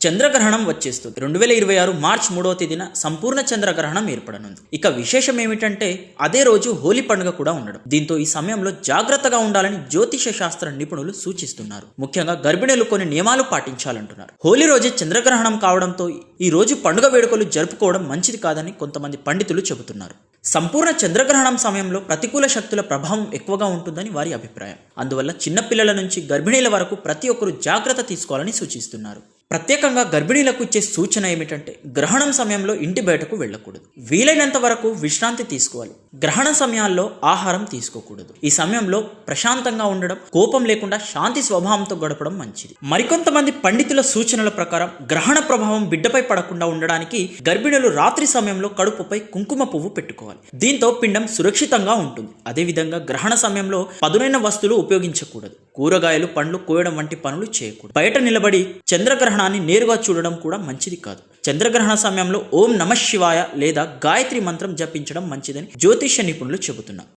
చంద్రగ్రహణం వచ్చేస్తుంది. 2026 మార్చి 3వ తేదీన సంపూర్ణ చంద్రగ్రహణం ఏర్పడనుంది. ఇక విశేషం ఏమిటంటే అదే రోజు హోలీ పండుగ కూడా ఉండడం. దీంతో ఈ సమయంలో జాగ్రత్తగా ఉండాలని జ్యోతిష శాస్త్ర నిపుణులు సూచిస్తున్నారు. ముఖ్యంగా గర్భిణులు కొన్ని నియమాలు పాటించాలంటున్నారు. హోలీ రోజే చంద్రగ్రహణం కావడంతో ఈ రోజు పండుగ వేడుకలు జరుపుకోవడం మంచిది కాదని కొంతమంది పండితులు చెబుతున్నారు. సంపూర్ణ చంద్రగ్రహణం సమయంలో ప్రతికూల శక్తుల ప్రభావం ఎక్కువగా ఉంటుందని వారి అభిప్రాయం. అందువల్ల చిన్నపిల్లల నుంచి గర్భిణీల వరకు ప్రతి ఒక్కరూ జాగ్రత్త తీసుకోవాలని సూచిస్తున్నారు. ప్రత్యేకంగా గర్భిణీలకు ఇచ్చే సూచన ఏమిటంటే గ్రహణం సమయంలో ఇంటి బయటకు వెళ్ళకూడదు. వీలైనంత వరకు విశ్రాంతి తీసుకోవాలి. గ్రహణ సమయాల్లో ఆహారం తీసుకోకూడదు. ఈ సమయంలో ప్రశాంతంగా ఉండడం, కోపం లేకుండా శాంతి స్వభావంతో గడపడం మంచిది. మరికొంతమంది పండితుల సూచనల ప్రకారం గ్రహణ ప్రభావం బిడ్డపై పడకుండా ఉండడానికి గర్భిణులు రాత్రి సమయంలో కడుపుపై కుంకుమ పువ్వు పెట్టుకోవాలి. దీంతో పిండం సురక్షితంగా ఉంటుంది. అదేవిధంగా గ్రహణ సమయంలో పదునైన వస్తువులు ఉపయోగించకూడదు. కూరగాయలు, పండ్లు కోయడం వంటి పనులు చేయకూడదు. బయట నిలబడి చంద్రగ్రహణాన్ని నేరుగా చూడడం కూడా మంచిది కాదు. చంద్రగ్రహణ సమయంలో ఓం నమః శివాయ లేదా గాయత్రి మంత్రం జపించడం మంచిదని జ్యోతిష్య నిపుణులు చెబుతున్నారు.